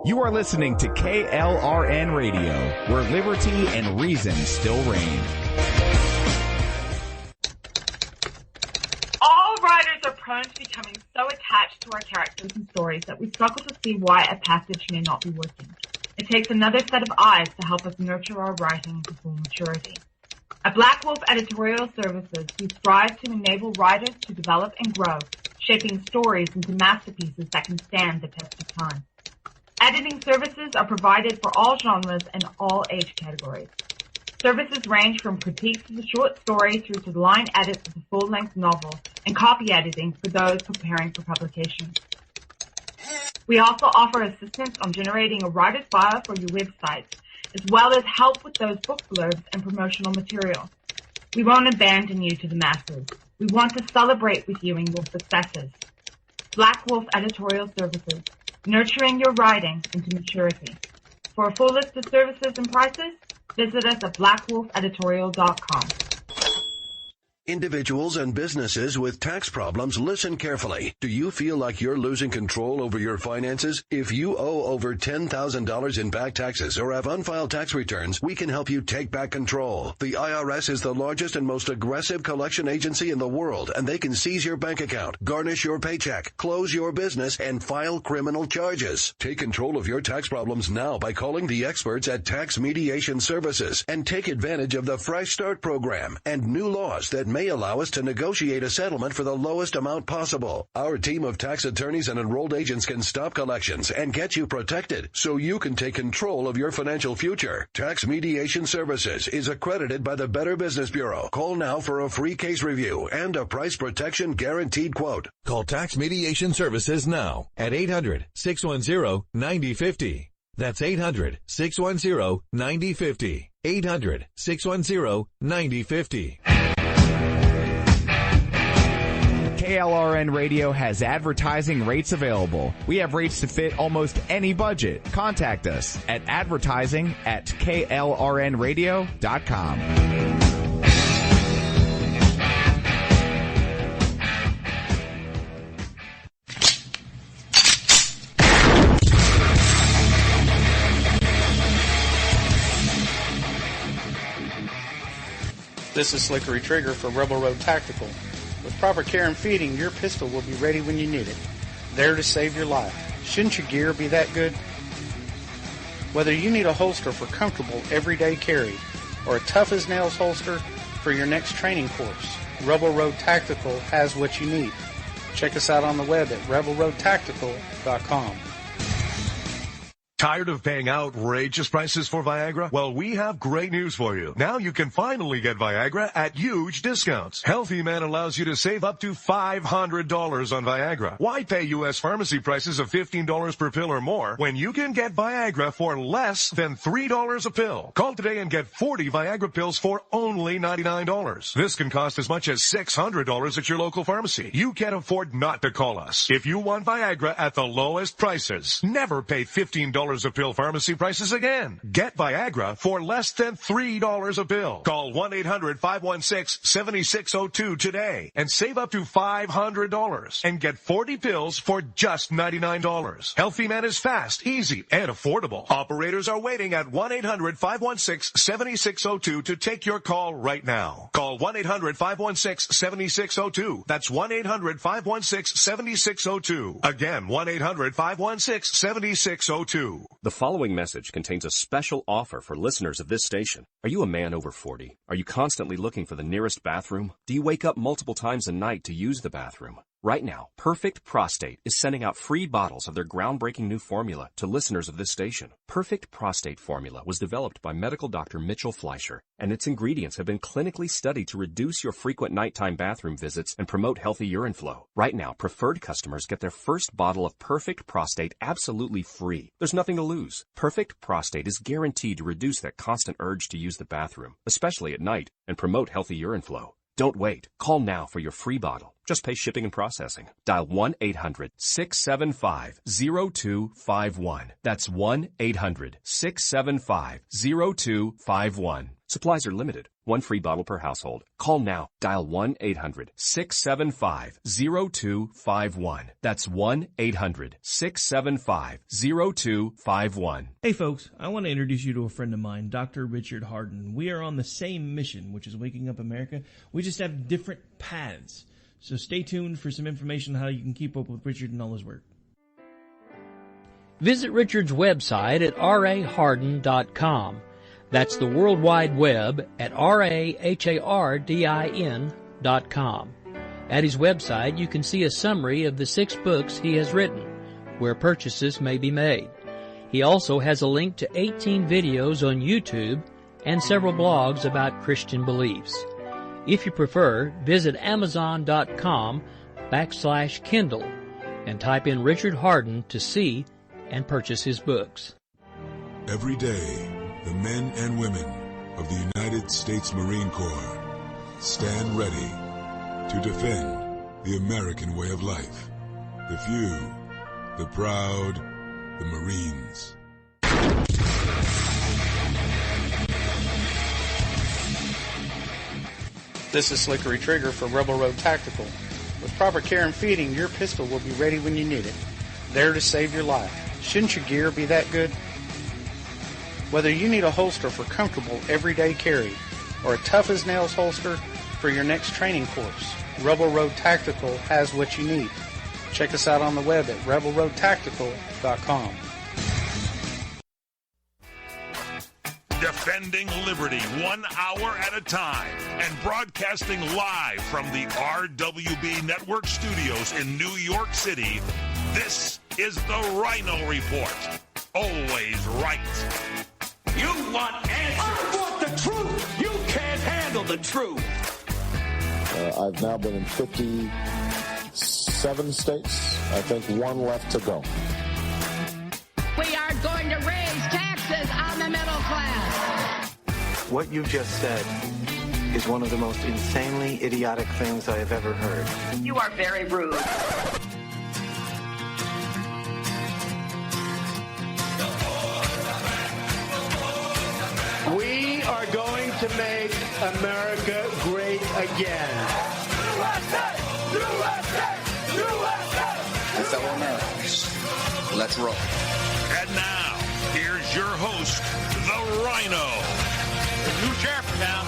You are listening to KLRN Radio, where liberty and reason still reign. All writers are prone to becoming so attached to our characters and stories that we struggle to see why a passage may not be working. It takes another set of eyes to help us nurture our writing to full maturity. At Black Wolf Editorial Services, we strive to enable writers to develop and grow, shaping stories into masterpieces that can stand the test of time. Editing services are provided for all genres and all age categories. Services range from critiques of the short story through to the line edits of the full-length novel and copy editing for those preparing for publication. We also offer assistance on generating a writer's bio for your website, as well as help with those book blurbs and promotional material. We won't abandon you to the masses. We want to celebrate with you in your successes. Black Wolf Editorial Services, nurturing your writing into maturity. For a full list of services and prices, visit us at blackwolfeditorial.com. Individuals and businesses with tax problems, listen carefully. Do you feel like you're losing control over your finances? If you owe over $10,000 in back taxes or have unfiled tax returns, we can help you take back control. The IRS is the largest and most aggressive collection agency in the world, and they can seize your bank account, garnish your paycheck, close your business, and file criminal charges. Take control of your tax problems now by calling the experts at Tax Mediation Services and take advantage of the Fresh Start program and new laws that may allow us to negotiate a settlement for the lowest amount possible. Our team of tax attorneys and enrolled agents can stop collections and get you protected so you can take control of your financial future. Tax Mediation Services is accredited by the Better Business Bureau. Call now for a free case review and a price protection guaranteed quote. Call Tax Mediation Services now at 800-610-9050. That's 800-610-9050. 800-610-9050. KLRN Radio has advertising rates available. We have rates to fit almost any budget. Contact us at advertising@klrnradio.com. This is Slickery Trigger for Rebel Road Tactical. With proper care and feeding, your pistol will be ready when you need it, there to save your life. Shouldn't your gear be that good? Whether you need a holster for comfortable everyday carry or a tough-as-nails holster for your next training course, Rebel Road Tactical has what you need. Check us out on the web at rebelroadtactical.com. Tired of paying outrageous prices for Viagra? Well, we have great news for you. Now you can finally get Viagra at huge discounts. Healthy Man allows you to save up to $500 on Viagra. Why pay U.S. pharmacy prices of $15 per pill or more when you can get Viagra for less than $3 a pill? Call today and get 40 Viagra pills for only $99. This can cost as much as $600 at your local pharmacy. You can't afford not to call us. If you want Viagra at the lowest prices, never pay $15 a pill pharmacy prices again. Get Viagra for less than $3 a pill. Call 1-800-516-7602 today and save up to $500 and get 40 pills for just $99. Healthy Man is fast, easy, and affordable. Operators are waiting at 1-800-516-7602 to take your call right now. Call 1-800-516-7602. That's 1-800-516-7602. Again, 1-800-516-7602. The following message contains a special offer for listeners of this station. Are you a man over 40? Are you constantly looking for the nearest bathroom? Do you wake up multiple times a night to use the bathroom? Right now, Perfect Prostate is sending out free bottles of their groundbreaking new formula to listeners of this station. Perfect Prostate Formula was developed by medical doctor Mitchell Fleischer, and its ingredients have been clinically studied to reduce your frequent nighttime bathroom visits and promote healthy urine flow. Right now, preferred customers get their first bottle of Perfect Prostate absolutely free. There's nothing to lose. Perfect Prostate is guaranteed to reduce that constant urge to use the bathroom, especially at night, and promote healthy urine flow. Don't wait. Call now for your free bottle. Just pay shipping and processing. Dial 1-800-675-0251. That's 1-800-675-0251. Supplies are limited. One free bottle per household. Call now. Dial 1-800-675-0251. That's 1-800-675-0251. Hey folks, I want to introduce you to a friend of mine, Dr. Richard Harden. We are on the same mission, which is waking up America. We just have different paths. So stay tuned for some information on how you can keep up with Richard and all his work. Visit Richard's website at raharden.com. That's the World Wide Web at RAHARDIN.com. At his website, you can see a summary of the 6 books he has written, where purchases may be made. He also has a link to 18 videos on YouTube and several blogs about Christian beliefs. If you prefer, visit Amazon.com/Kindle and type in Richard Harden to see and purchase his books. Every day, the men and women of the United States Marine Corps stand ready to defend the American way of life. The few, the proud, the Marines. This is Slickery Trigger for Rebel Road Tactical. With proper care and feeding, your pistol will be ready when you need it. There to save your life. Shouldn't your gear be that good? Whether you need a holster for comfortable everyday carry or a tough-as-nails holster for your next training course, Rebel Road Tactical has what you need. Check us out on the web at rebelroadtactical.com. Defending liberty 1 hour at a time and broadcasting live from the RWB Network studios in New York City, this is the Ryno Report. Always right. You want answers. I want the truth. You can't handle the truth. I've now been in 57 states. I think 1 left to go. We are going to raise taxes on the middle class. What you just said is one of the most insanely idiotic things I have ever heard. You are very rude. We are going to make America great again. USA! USA! USA! Fellow Americans, let's roll. And now, here's your host, the Ryno. The new sheriff in town.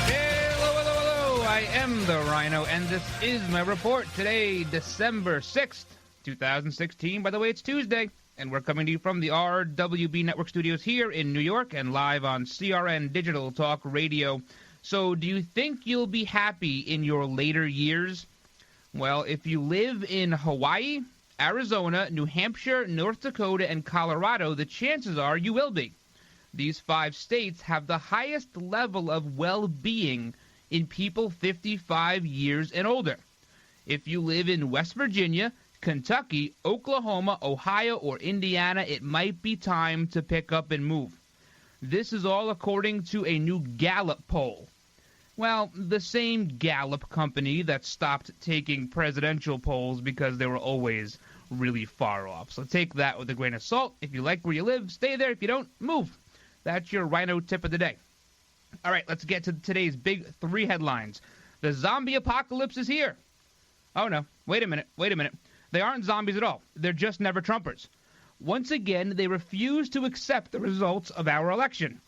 Hello, hello, hello. I am the Ryno, and this is my report. Today, December 6th, 2016. By the way, it's Tuesday. And we're coming to you from the RWB Network studios here in New York and live on CRN Digital Talk Radio. So do you think you'll be happy in your later years? Well, if you live in Hawaii, Arizona, New Hampshire, North Dakota, and Colorado, the chances are you will be. These 5 states have the highest level of well-being in people 55 years and older. If you live in West Virginia, Kentucky, Oklahoma, Ohio, or Indiana, it might be time to pick up and move. This is all according to a new Gallup poll. Well, the same Gallup company that stopped taking presidential polls because they were always really far off. So take that with a grain of salt. If you like where you live, stay there. If you don't, move. That's your Ryno tip of the day. All right, let's get to today's big 3 headlines. The zombie apocalypse is here. Oh, no. Wait a minute. They aren't zombies at all. They're just never-Trumpers. Once again, they refuse to accept the results of our election,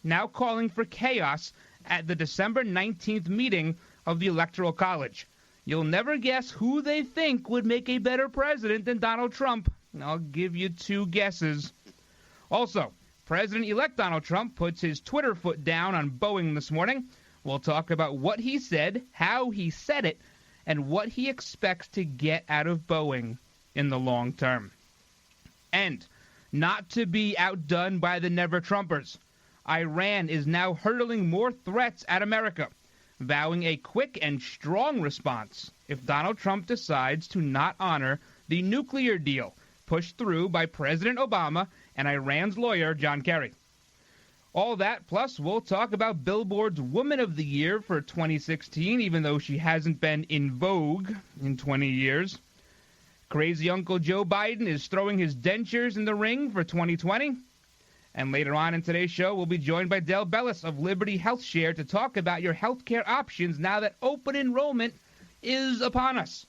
now calling for chaos at the December 19th meeting of the Electoral College. You'll never guess who they think would make a better president than Donald Trump. I'll give you 2 guesses. Also, President-elect Donald Trump puts his Twitter foot down on Boeing this morning. We'll talk about what he said, how he said it, and what he expects to get out of Boeing in the long term. And, not to be outdone by the never-Trumpers, Iran is now hurling more threats at America, vowing a quick and strong response if Donald Trump decides to not honor the nuclear deal pushed through by President Obama and Iran's lawyer, John Kerry. All that, plus we'll talk about Billboard's Woman of the Year for 2016, even though she hasn't been in vogue in 20 years. Crazy Uncle Joe Biden is throwing his dentures in the ring for 2020. And later on in today's show, we'll be joined by Dale Bellis of Liberty Health Share to talk about your healthcare options now that open enrollment is upon us.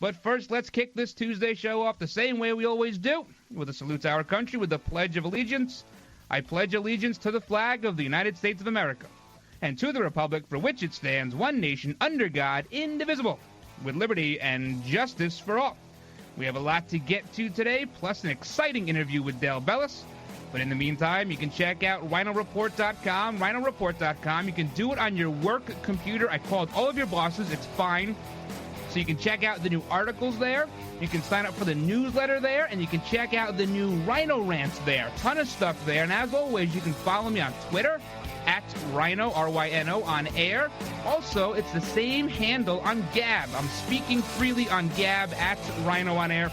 But first, let's kick this Tuesday show off the same way we always do, with a salute to our country with the Pledge of Allegiance. I pledge allegiance to the flag of the United States of America and to the republic for which it stands, one nation, under God, indivisible, with liberty and justice for all. We have a lot to get to today, plus an exciting interview with Dale Bellis. But in the meantime, you can check out RynoReport.com, RynoReport.com. You can do it on your work computer. I called all of your bosses. It's fine. So you can check out the new articles there. You can sign up for the newsletter there, and you can check out the new Ryno rants there. Ton of stuff there. And as always, you can follow me on Twitter, at Ryno, R-Y-N-O, on air. Also, it's the same handle on Gab. I'm speaking freely on Gab, at Ryno on air.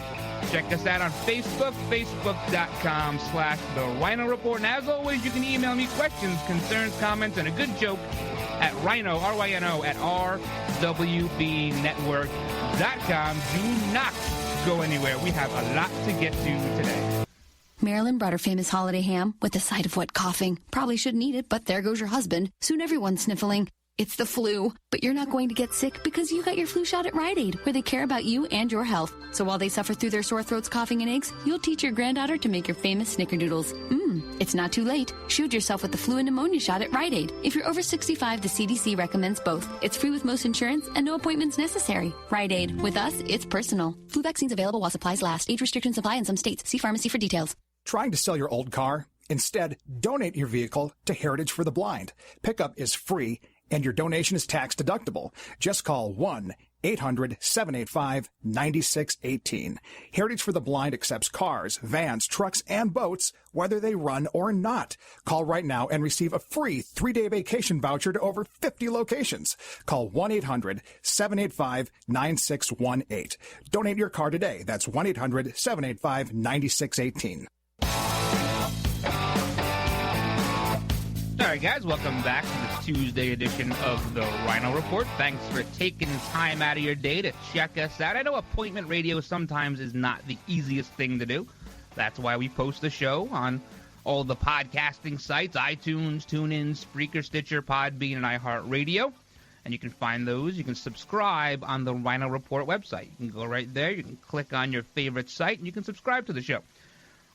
Check us out on Facebook, facebook.com/The Ryno Report. And as always, you can email me questions, concerns, comments, and a good joke at Ryno, R-Y-N-O, at rwbnetwork.com. Do not go anywhere. We have a lot to get to today. Marilyn brought her famous holiday ham with a side of wet coughing. Probably shouldn't eat it, but there goes your husband. Soon everyone's sniffling. It's the flu, but you're not going to get sick because you got your flu shot at Rite Aid, where they care about you and your health. So while they suffer through their sore throats, coughing, and aches, you'll teach your granddaughter to make your famous snickerdoodles. It's not too late. Shoot yourself with the flu and pneumonia shot at Rite Aid. If you're over 65, the CDC recommends both. It's free with most insurance and no appointments necessary. Rite Aid. With us, it's personal. Flu vaccines available while supplies last. Age restrictions apply in some states. See pharmacy for details. Trying to sell your old car? Instead, donate your vehicle to Heritage for the Blind. Pickup is free, and your donation is tax deductible. Just call 1-800-785-9618. Heritage for the Blind accepts cars, vans, trucks, and boats, whether they run or not. Call right now and receive a free 3-day vacation voucher to over 50 locations. Call 1-800-785-9618. Donate your car today. That's 1-800-785-9618. All right, guys, welcome back to the Tuesday edition of the Ryno Report. Thanks for taking time out of your day to check us out. I know appointment radio sometimes is not the easiest thing to do. That's why we post the show on all the podcasting sites, iTunes, TuneIn, Spreaker, Stitcher, Podbean, and iHeartRadio. And you can find those. You can subscribe on the Ryno Report website. You can go right there. You can click on your favorite site, and you can subscribe to the show.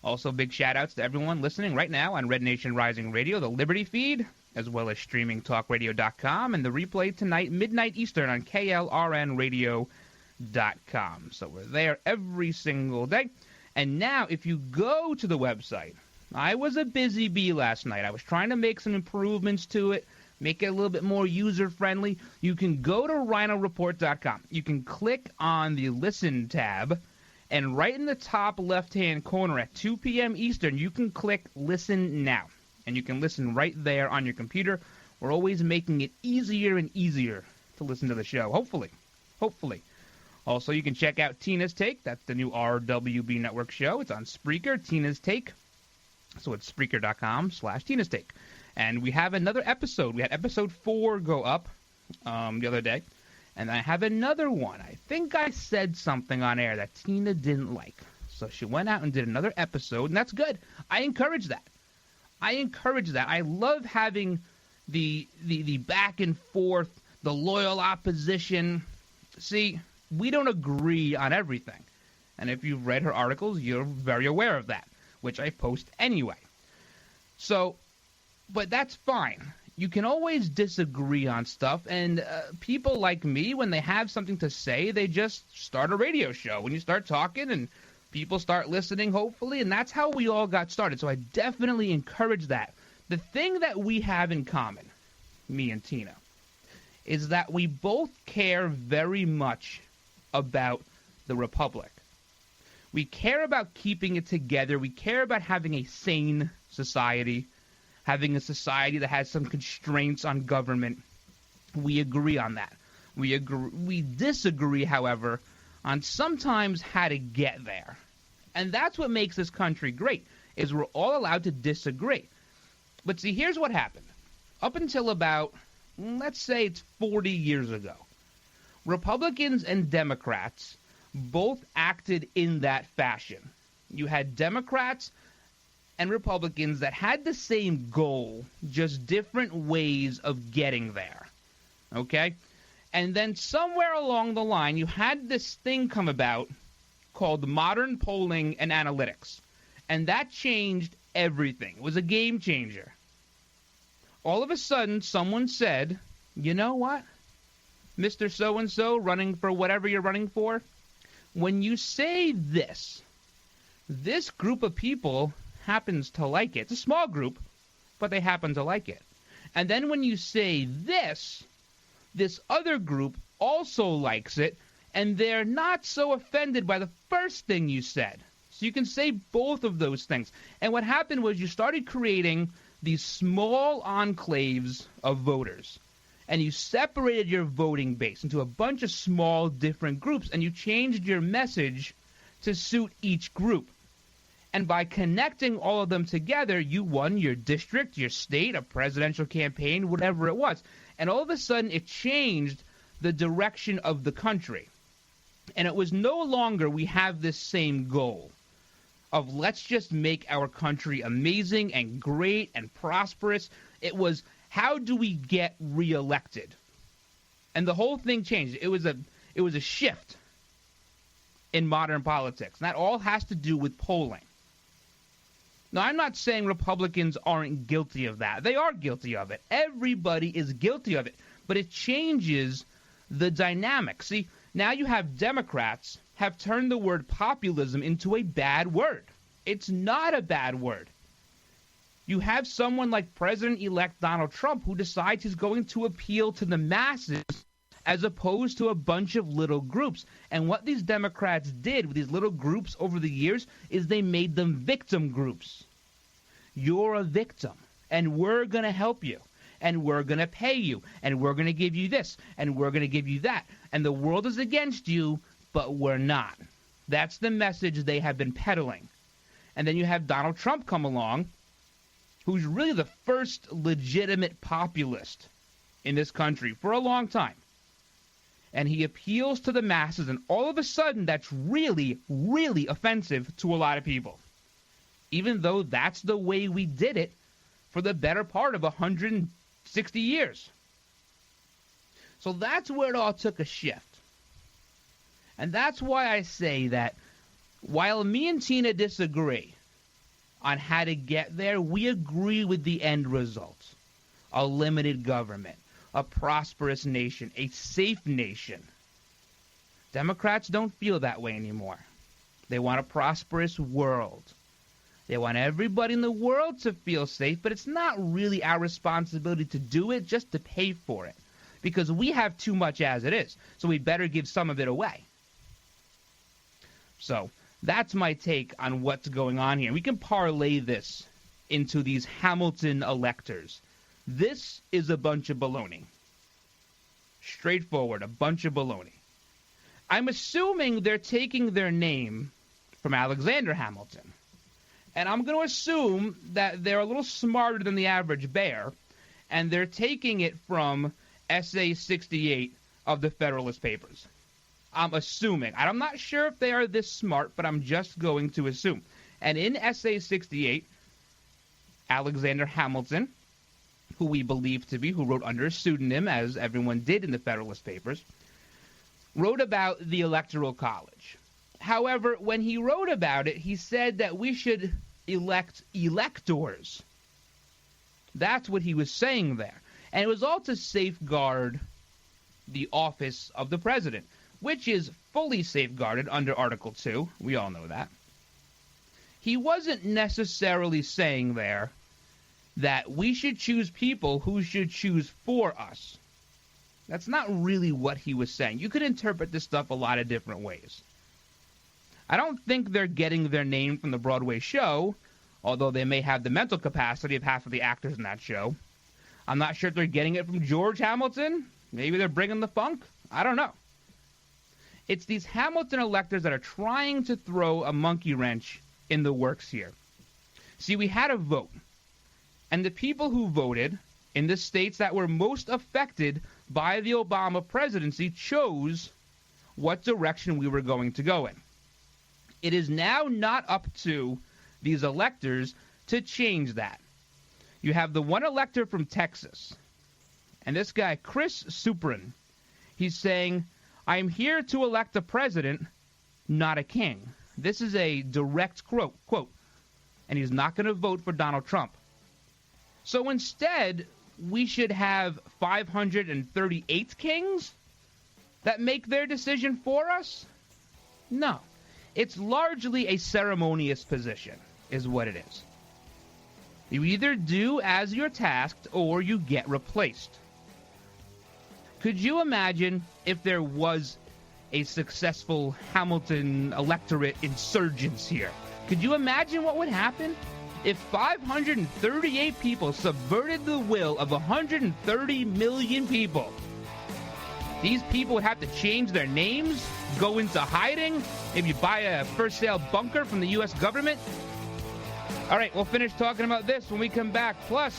Also, big shout-outs to everyone listening right now on Red Nation Rising Radio, the Liberty feed, as well as streamingtalkradio.com, and the replay tonight, midnight Eastern, on klrnradio.com. So we're there every single day. And now, if you go to the website, I was a busy bee last night. I was trying to make some improvements to it, make it a little bit more user-friendly. You can go to RynoReport.com. You can click on the Listen tab, and right in the top left-hand corner at 2 p.m. Eastern, you can click Listen Now. And you can listen right there on your computer. We're always making it easier and easier to listen to the show, hopefully. Hopefully. Also, you can check out Tina's Take. That's the new RWB Network show. It's on Spreaker, Tina's Take. So it's Spreaker.com/Tina's Take. And we have another episode. We had episode 4 go up the other day. And I have another one. I think I said something on air that Tina didn't like. So she went out and did another episode, and that's good. I encourage that. I love having the back and forth, the loyal opposition. See, we don't agree on everything. And if you've read her articles, you're very aware of that, which I post anyway. So, but that's fine. You can always disagree on stuff, and people like me, when they have something to say, they just start a radio show. When you start talking and people start listening, hopefully, and that's how we all got started. So I definitely encourage that. The thing that we have in common, me and Tina, is that we both care very much about the Republic. We care about keeping it together. We care about having a sane society, having a society that has some constraints on government. We agree on that. We disagree, however, on sometimes how to get there. And that's what makes this country great, is we're all allowed to disagree. But see, here's what happened. Up until about, let's say it's 40 years ago, Republicans and Democrats both acted in that fashion. You had Democrats and Republicans that had the same goal, just different ways of getting there. Okay? And then somewhere along the line, you had this thing come about called modern polling and analytics. And that changed everything. It was a game changer. All of a sudden, someone said, you know what, Mr. So-and-so running for whatever you're running for, when you say this group of people happens to like it. It's a small group, but they happen to like it. And then when you say this other group also likes it, and they're not so offended by the first thing you said. So you can say both of those things. And what happened was you started creating these small enclaves of voters. And you separated your voting base into a bunch of small different groups, and you changed your message to suit each group. And by connecting all of them together, you won your district, your state, a presidential campaign, whatever it was. And all of a sudden, it changed the direction of the country. And it was no longer we have this same goal of let's just make our country amazing and great and prosperous. It was, how do we get reelected? And the whole thing changed. It was a shift in modern politics. And that all has to do with polling. Now, I'm not saying Republicans aren't guilty of that. They are guilty of it. Everybody is guilty of it. But it changes the dynamic. See, now you have Democrats have turned the word populism into a bad word. It's not a bad word. You have someone like President-elect Donald Trump who decides he's going to appeal to the masses as opposed to a bunch of little groups. And what these Democrats did with these little groups over the years is they made them victim groups. You're a victim, and we're going to help you, and we're going to pay you, and we're going to give you this, and we're going to give you that. And the world is against you, but we're not. That's the message they have been peddling. And then you have Donald Trump come along, who's really the first legitimate populist in this country for a long time. And he appeals to the masses, and all of a sudden that's really, really offensive to a lot of people. Even though that's the way we did it for the better part of 160 years. So that's where it all took a shift. And that's why I say that while me and Tina disagree on how to get there, we agree with the end result. A limited government, a prosperous nation, a safe nation. Democrats don't feel that way anymore. They want a prosperous world. They want everybody in the world to feel safe, but it's not really our responsibility to do it, just to pay for it. Because we have too much as it is, so we better give some of it away. So that's my take on what's going on here. We can parlay this into these Hamilton electors. This is a bunch of baloney. Straightforward, a bunch of baloney. I'm assuming they're taking their name from Alexander Hamilton. And I'm going to assume that they're a little smarter than the average bear, and they're taking it from Essay 68 of the Federalist Papers. I'm assuming. I'm not sure if they are this smart, but I'm just going to assume. And in Essay 68, Alexander Hamilton, who we believe to be, who wrote under a pseudonym, as everyone did in the Federalist Papers, wrote about the Electoral College. However, when he wrote about it, he said that we should elect electors. That's what he was saying there. And it was all to safeguard the office of the president, which is fully safeguarded under Article 2. We all know that. He wasn't necessarily saying there that we should choose people who should choose for us. That's not really what he was saying. You could interpret this stuff a lot of different ways. I don't think they're getting their name from the Broadway show, although they may have the mental capacity of half of the actors in that show. I'm not sure if they're getting it from George Hamilton. Maybe they're bringing the funk. I don't know. It's these Hamilton electors that are trying to throw a monkey wrench in the works here. See, we had a vote And the people who voted in the states that were most affected by the Obama presidency chose what direction we were going to go in. It is now not up to these electors to change that. You have the one elector from Texas, and this guy, Chris Supran, he's saying, I'm here to elect a president, not a king. This is a direct quote, and he's not going to vote for Donald Trump. So instead, we should have 538 kings that make their decision for us? No. It's largely a ceremonious position, is what it is. You either do as you're tasked or you get replaced. Could you imagine if there was a successful Hamilton electorate insurgence here? Could you imagine what would happen if 538 people subverted the will of 130 million people? These people would have to change their names, go into hiding, maybe buy a first sale bunker from the U.S. government. All right, we'll finish talking about this when we come back. Plus,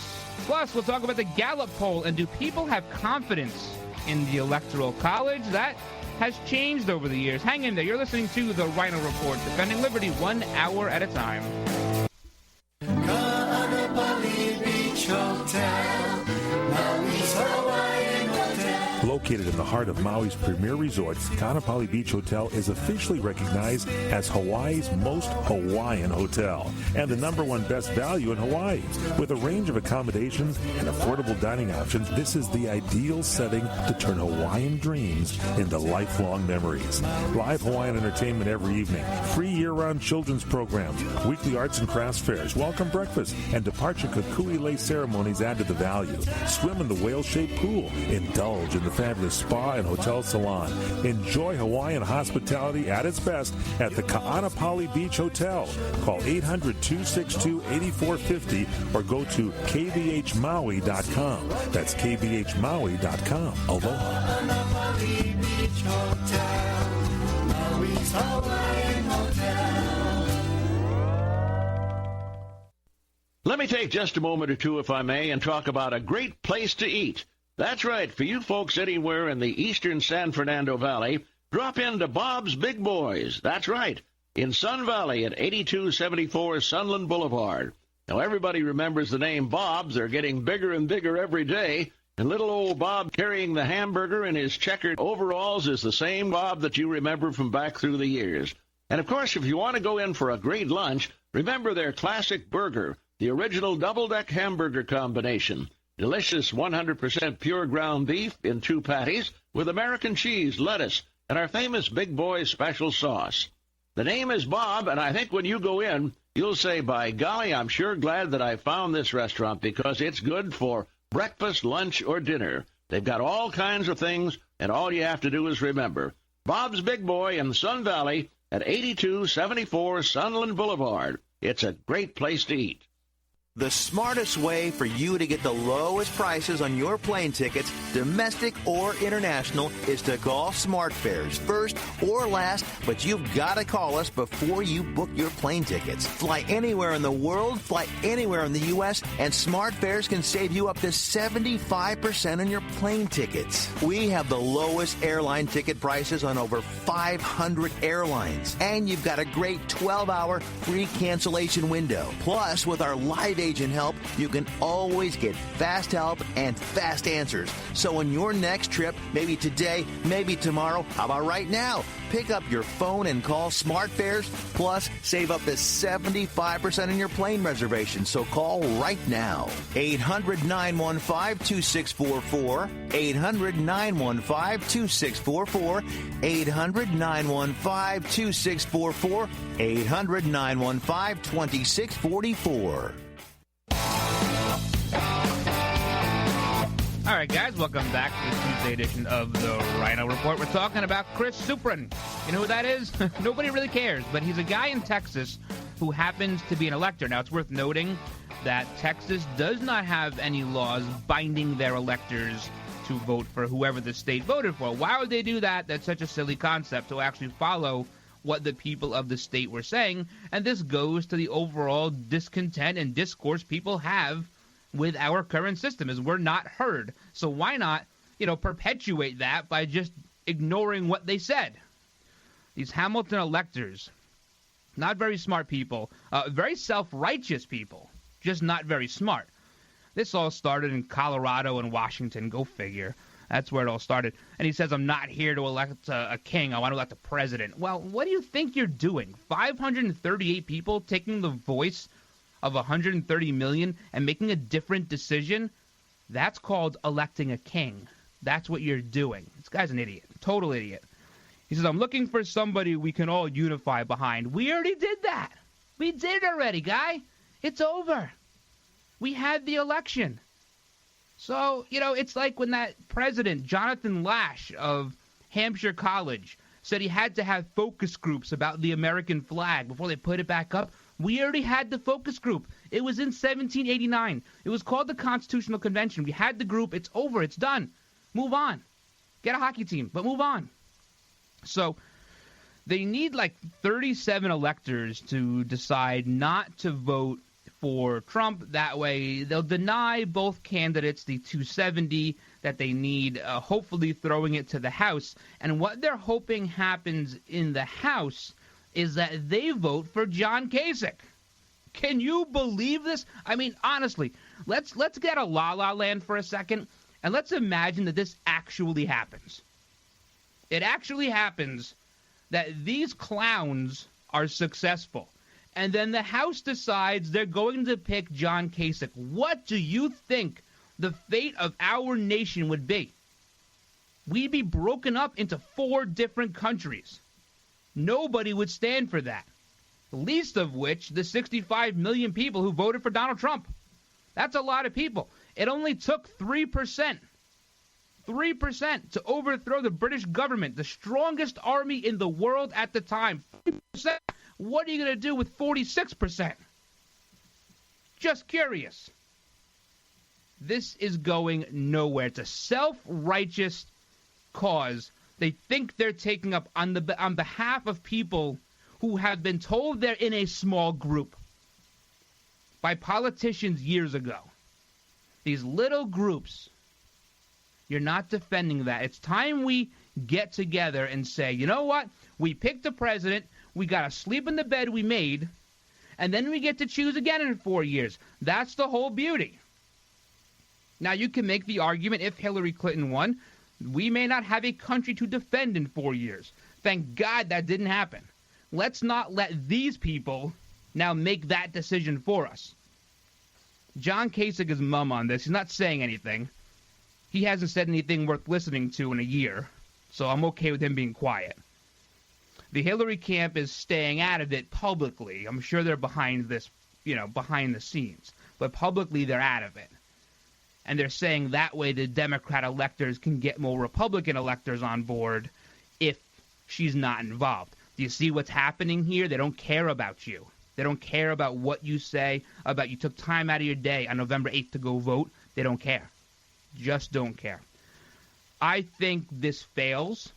we'll talk about the Gallup poll, and do people have confidence in the Electoral College? That has changed over the years. Hang in there. You're listening to the Ryno Report, defending liberty 1 hour at a time. Located in the heart of Maui's premier resort, Kaanapali Beach Hotel is officially recognized as Hawaii's most Hawaiian hotel and the #1 best value in Hawaii. With a range of accommodations and affordable dining options, this is the ideal setting to turn Hawaiian dreams into lifelong memories. Live Hawaiian entertainment every evening, free year-round children's programs, weekly arts and crafts fairs, welcome breakfast, and departure kukui lei ceremonies add to the value. Swim in the whale-shaped pool, indulge in the fabulous spa and hotel salon. Enjoy Hawaiian hospitality at its best at the Kaanapali Beach Hotel. Call 800-262-8450 or go to kbhmaui.com. That's kbhmaui.com. Aloha. Let me take just a moment or two, if I may, and talk about a great place to eat. That's right. For you folks anywhere in the eastern San Fernando Valley, drop into Bob's Big Boys. That's right. In Sun Valley at 8274 Sunland Boulevard. Now, everybody remembers the name Bob's. They're getting bigger and bigger every day. And little old Bob carrying the hamburger in his checkered overalls is the same Bob that you remember from back through the years. And, of course, if you want to go in for a great lunch, remember their classic burger, the original double-deck hamburger combination. Delicious 100% pure ground beef in 2 patties with American cheese, lettuce, and our famous Big Boy special sauce. The name is Bob, and I think when you go in, you'll say, by golly, I'm sure glad that I found this restaurant because it's good for breakfast, lunch, or dinner. They've got all kinds of things, and all you have to do is remember. Bob's Big Boy in Sun Valley at 8274 Sunland Boulevard. It's a great place to eat. The smartest way for you to get the lowest prices on your plane tickets, domestic or international, is to call SmartFares first or last, but you've got to call us before you book your plane tickets. Fly anywhere in the world, fly anywhere in the U.S., and SmartFares can save you up to 75% on your plane tickets. We have the lowest airline ticket prices on over 500 airlines, and you've got a great 12-hour free cancellation window. Plus, with our live agent help, you can always get fast help and fast answers. So on your next trip, maybe today, maybe tomorrow, how about right now? Pick up your phone and call SmartFares. Plus, save up to 75% on your plane reservation. So call right now. 800-915-2644. 800-915-2644. 800-915-2644. 800-915-2644. All right, guys, welcome back to the Tuesday edition of the Ryno Report. We're talking about Chris Supran. You know who that is? Nobody really cares, but he's a guy in Texas who happens to be an elector. Now, it's worth noting that Texas does not have any laws binding their electors to vote for whoever the state voted for. Why would they do that? That's such a silly concept to actually follow what the people of the state were saying. And this goes to the overall discontent and discourse people have with our current system, is we're not heard. So why not, perpetuate that by just ignoring what they said? These Hamilton electors, not very smart people, very self-righteous people, just not very smart. This all started in Colorado and Washington. Go figure. That's where it all started. And he says, I'm not here to elect a king. I want to elect a president. Well, what do you think you're doing? 538 people taking the voice of 130 million and making a different decision? That's called electing a king. That's what you're doing. This guy's an idiot. Total idiot. He says, I'm looking for somebody we can all unify behind. We already did that. We did it already, guy. It's over. We had the election. So, it's like when that president, Jonathan Lash of Hampshire College, said he had to have focus groups about the American flag before they put it back up. We already had the focus group. It was in 1789. It was called the Constitutional Convention. We had the group. It's over. It's done. Move on. Get a hockey team, but move on. So they need like 37 electors to decide not to vote for Trump. That way they'll deny both candidates the 270 that they need, hopefully throwing it to the House. And what they're hoping happens in the House is that they vote for John Kasich. Can you believe this? I mean, honestly, let's get a la-la land for a second, and let's imagine that this actually happens. It actually happens that these clowns are successful. And then the House decides they're going to pick John Kasich. What do you think the fate of our nation would be? We'd be broken up into 4 different countries. Nobody would stand for that. Least of which the 65 million people who voted for Donald Trump. That's a lot of people. It only took 3%. 3% to overthrow the British government, the strongest army in the world at the time. 3%. What are you going to do with 46%? Just curious. This is going nowhere. It's a self-righteous cause. They think they're taking up on behalf of people who have been told they're in a small group by politicians years ago. These little groups. You're not defending that. It's time we get together and say, you know what? We picked a president. We got to sleep in the bed we made. And then we get to choose again in 4 years. That's the whole beauty. Now, you can make the argument if Hillary Clinton won, we may not have a country to defend in 4 years. Thank God that didn't happen. Let's not let these people now make that decision for us. John Kasich is mum on this. He's not saying anything. He hasn't said anything worth listening to in a year, so I'm okay with him being quiet. The Hillary camp is staying out of it publicly. I'm sure they're behind this, behind the scenes. But publicly, they're out of it. And they're saying that way the Democrat electors can get more Republican electors on board if she's not involved. Do you see what's happening here? They don't care about you. They don't care about what you say, about you took time out of your day on November 8th to go vote. They don't care. Just don't care. I think this fails.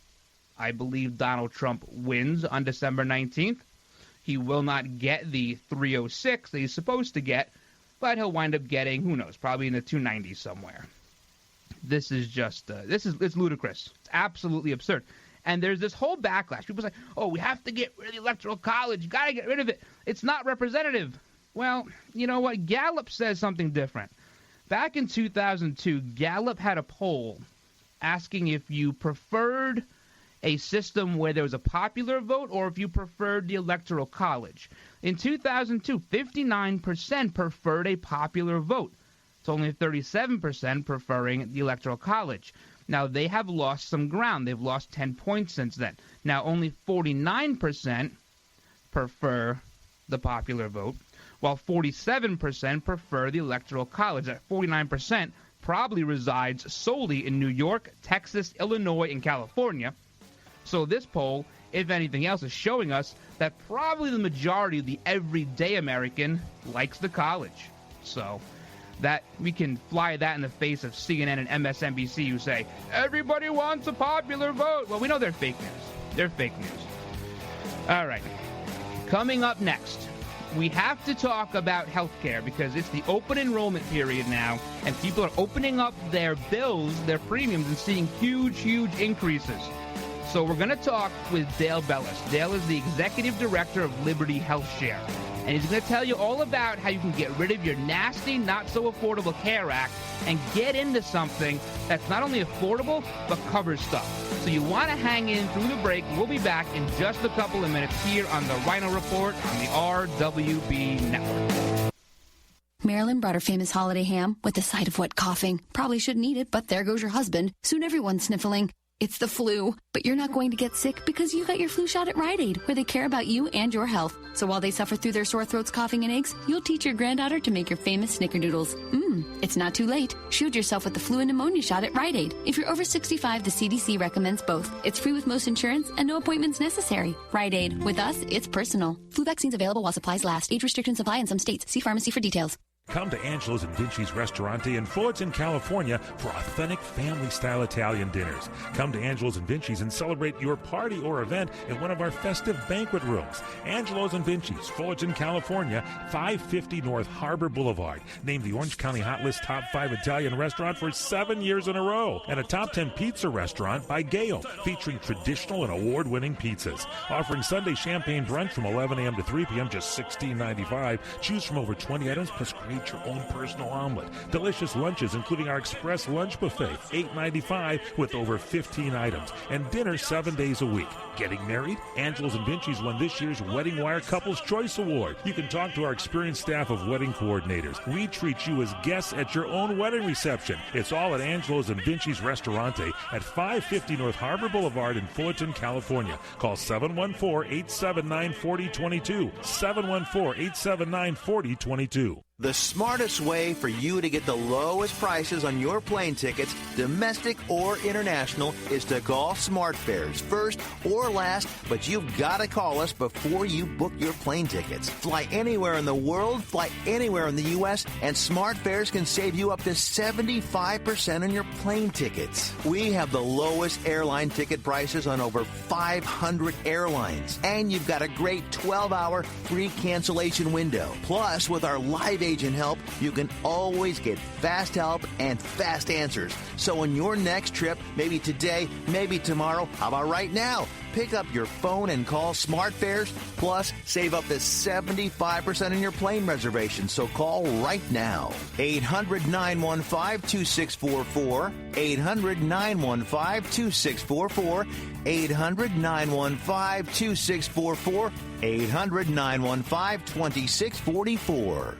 I believe Donald Trump wins on December 19th. He will not get the 306 that he's supposed to get, but he'll wind up getting, who knows, probably in the 290s somewhere. This is just, it's ludicrous. It's absolutely absurd. And there's this whole backlash. People say, oh, we have to get rid of the Electoral College. You got to get rid of it. It's not representative. Well, you know what? Gallup says something different. Back in 2002, Gallup had a poll asking if you preferred a system where there was a popular vote or if you preferred the Electoral College. In 2002, 59% preferred a popular vote. It's only 37% preferring the Electoral College. Now, they have lost some ground. They've lost 10 points since then. Now, only 49% prefer the popular vote, while 47% prefer the Electoral College. That 49% probably resides solely in New York, Texas, Illinois, and California. So this poll, if anything else, is showing us that probably the majority of the everyday American likes the college. So that we can fly that in the face of CNN and MSNBC who say, everybody wants a popular vote. Well, we know they're fake news. They're fake news. All right. Coming up next, we have to talk about healthcare because it's the open enrollment period now, and people are opening up their bills, their premiums, and seeing huge, huge increases. So we're going to talk with Dale Bellis. Dale is the executive director of Liberty Health Share, and he's going to tell you all about how you can get rid of your nasty, not-so-affordable CARE Act and get into something that's not only affordable, but covers stuff. So you want to hang in through the break. We'll be back in just a couple of minutes here on the Ryno Report on the RWB Network. Marilyn brought her famous holiday ham with a side of wet coughing. Probably shouldn't eat it, but there goes your husband. Soon everyone's sniffling. It's the flu, but you're not going to get sick because you got your flu shot at Rite Aid, where they care about you and your health. So while they suffer through their sore throats, coughing, and aches, you'll teach your granddaughter to make your famous snickerdoodles. It's not too late. Shield yourself with the flu and pneumonia shot at Rite Aid. If you're over 65, the CDC recommends both. It's free with most insurance and no appointments necessary. Rite Aid. With us, it's personal. Flu vaccines available while supplies last. Age restrictions apply in some states. See pharmacy for details. Come to Angelo's and Vinci's Ristorante in Fullerton, California for authentic family-style Italian dinners. Come to Angelo's and Vinci's and celebrate your party or event in one of our festive banquet rooms. Angelo's and Vinci's, Fullerton, California, 550 North Harbor Boulevard. Named the Orange County Hot List Top 5 Italian restaurant for 7 years in a row. And a Top 10 pizza restaurant by Gale, featuring traditional and award-winning pizzas. Offering Sunday champagne brunch from 11 a.m. to 3 p.m., just $16.95. Choose from over 20 items, plus create your own personal omelet. Delicious lunches, including our express lunch buffet, $8.95 with over 15 items. And dinner 7 days a week. Getting married? Angelo's and Vinci's won this year's Wedding Wire Couples Choice Award. You can talk to our experienced staff of wedding coordinators. We treat you as guests at your own wedding reception. It's all at Angelo's and Vinci's Ristorante at 550 North Harbor Boulevard in Fullerton, California. Call 714-879-4022. 714-879-4022. The smartest way for you to get the lowest prices on your plane tickets, domestic or international, is to call SmartFares. First or last, but you've got to call us before you book your plane tickets. Fly anywhere in the world, fly anywhere in the U.S., and SmartFares can save you up to 75% on your plane tickets. We have the lowest airline ticket prices on over 500 airlines, and you've got a great 12-hour free cancellation window. Plus, with our live agent help, you can always get fast help and fast answers. So on your next trip, maybe today, maybe tomorrow, how about right now? Pick up your phone and call SmartFares, plus save up to 75% on your plane reservation. So call right now. 800-915-2644. 800-915-2644. 800-915-2644. 800-915-2644.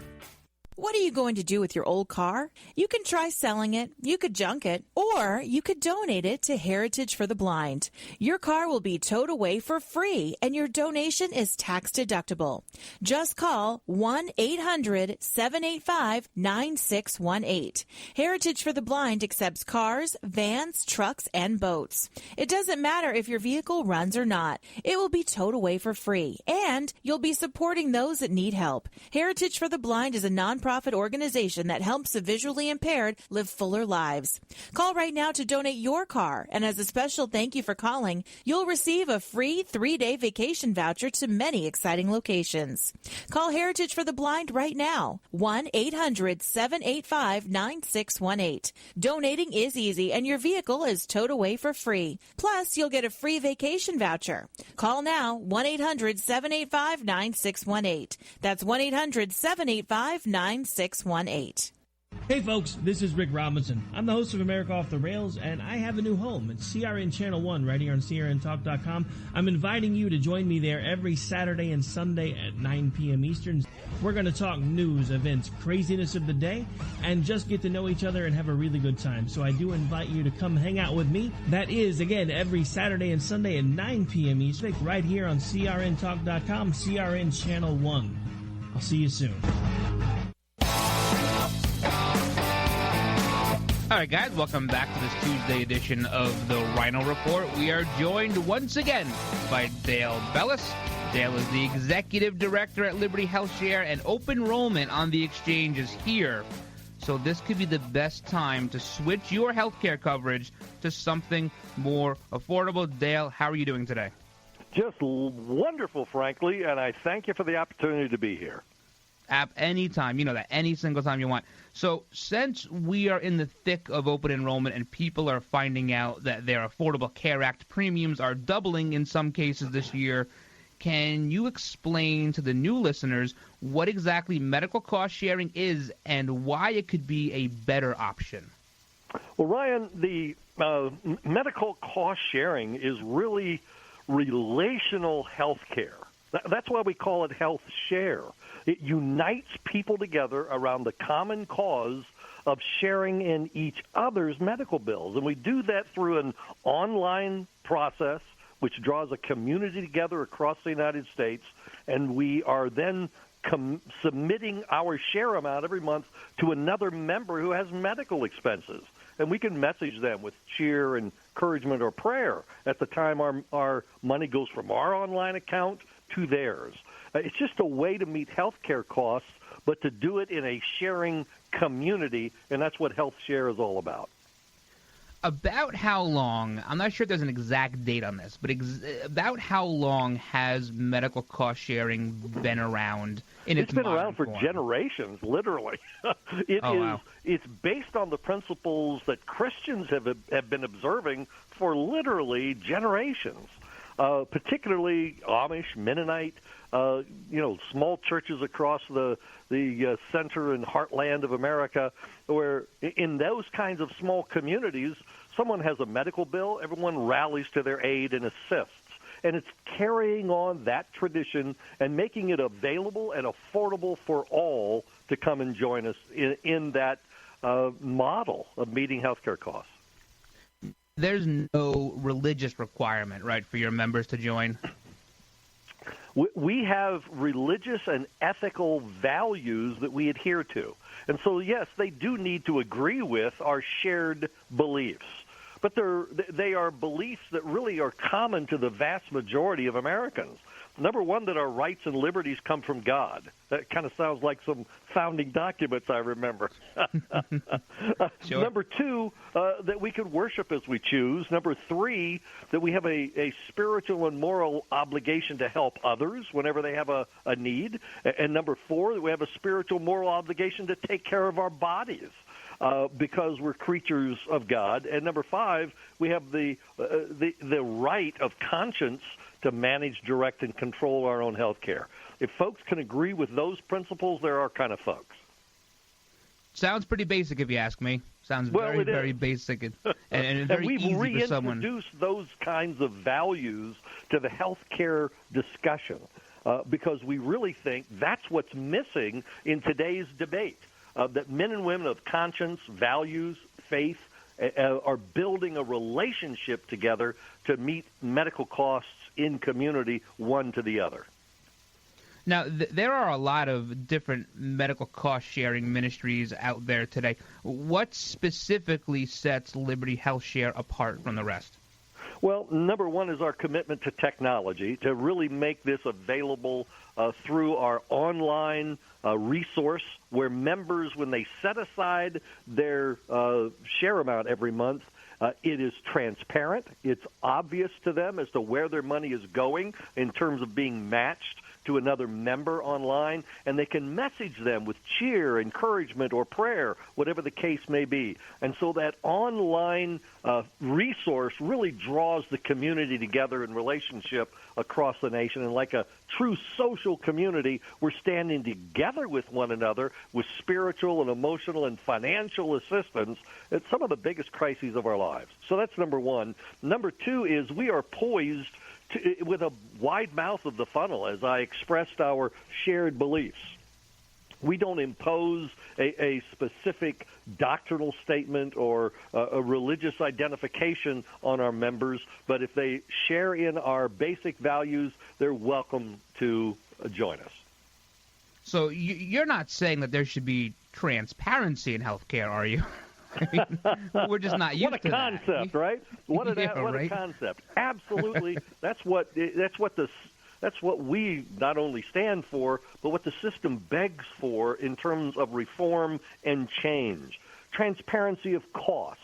What are you going to do with your old car? You can try selling it, you could junk it, or you could donate it to Heritage for the Blind. Your car will be towed away for free, and your donation is tax deductible. Just call 1-800-785-9618. Heritage for the Blind accepts cars, vans, trucks, and boats. It doesn't matter if your vehicle runs or not. It will be towed away for free, and you'll be supporting those that need help. Heritage for the Blind is a nonprofit organization that helps the visually impaired live fuller lives. Call right now to donate your car, and as a special thank you for calling, you'll receive a free 3-day vacation voucher to many exciting locations. Call Heritage for the Blind right now, 1-800-785-9618. Donating is easy, and your vehicle is towed away for free. Plus, you'll get a free vacation voucher. Call now, 1-800-785-9618. That's 1-800-785-9618. Hey folks, this is Rick Robinson. I'm the host of America Off the Rails, and I have a new home. It's CRN Channel 1 right here on CRNTalk.com. I'm inviting you to join me there every Saturday and Sunday at 9 p.m. Eastern. We're going to talk news, events, craziness of the day, and just get to know each other and have a really good time. So I do invite you to come hang out with me. That is, again, every Saturday and Sunday at 9 p.m. Eastern right here on CRNTalk.com, CRN Channel 1. I'll see you soon. All right, guys, welcome back to this Tuesday edition of the Ryno Report. We are joined once again by Dale Bellis. Dale is the executive director at Liberty Health Share, and open enrollment on the exchange is here. So this could be the best time to switch your health care coverage to something more affordable. Dale, how are you doing today? Just wonderful, frankly, and I thank you for the opportunity to be here. Anytime, you know that, any single time you want. So since we are in the thick of open enrollment and people are finding out that their Affordable Care Act premiums are doubling in some cases this year, can you explain to the new listeners what exactly medical cost sharing is and why it could be a better option? Well, Ryan, the medical cost sharing is really relational health care. That's why we call it health share. It unites people together around the common cause of sharing in each other's medical bills. And we do that through an online process which draws a community together across the United States, and we are then submitting our share amount every month to another member who has medical expenses. And we can message them with cheer, encouragement, or prayer at the time our money goes from our online account to theirs. It's just a way to meet health care costs, but to do it in a sharing community, and that's what Health Share is all about. About how long, I'm not sure if there's an exact date on this, but about how long has medical cost sharing been around in its been around form? For generations, literally. Wow. It's based on the principles that Christians have been observing for literally generations, particularly Amish, Mennonite, small churches across the center and heartland of America, where in those kinds of small communities, someone has a medical bill, everyone rallies to their aid and assists. And it's carrying on that tradition and making it available and affordable for all to come and join us in that model of meeting healthcare costs. There's no religious requirement, right, for your members to join? We have religious and ethical values that we adhere to. And so, yes, they do need to agree with our shared beliefs. But they are beliefs that really are common to the vast majority of Americans. Number one, that our rights and liberties come from God. That kind of sounds like some founding documents I remember. Sure. Number two, that we can worship as we choose. Number three, that we have a spiritual and moral obligation to help others whenever they have a need. And number four, that we have a spiritual moral obligation to take care of our bodies. Because we're creatures of God. And number five, we have the right of conscience to manage, direct, and control our own health care. If folks can agree with those principles, they're our kind of folks. Sounds pretty basic, if you ask me. Sounds very basic and very easy for someone. And we've reintroduced those kinds of values to the health care discussion because we really think that's what's missing in today's debate. That men and women of conscience, values, faith are building a relationship together to meet medical costs in community one to the other. Now, there are a lot of different medical cost-sharing ministries out there today. What specifically sets Liberty Health Share apart from the rest? Well, number one is our commitment to technology, to really make this available through our online resource where members, when they set aside their share amount every month, it is transparent. It's obvious to them as to where their money is going in terms of being matched to another member online, and they can message them with cheer, encouragement, or prayer, whatever the case may be. And so that online resource really draws the community together in relationship across the nation. And like a true social community, we're standing together with one another with spiritual and emotional and financial assistance at some of the biggest crises of our lives. So that's number one. Number two is we are poised with a wide mouth of the funnel, as I expressed our shared beliefs. We don't impose a specific doctrinal statement or a religious identification on our members, but if they share in our basic values, they're welcome to join us. So you're not saying that there should be transparency in healthcare, are you? I mean, we're just not used to that. What a concept, right? What a concept. Absolutely. That's what we not only stand for, but what the system begs for in terms of reform and change. Transparency of cost,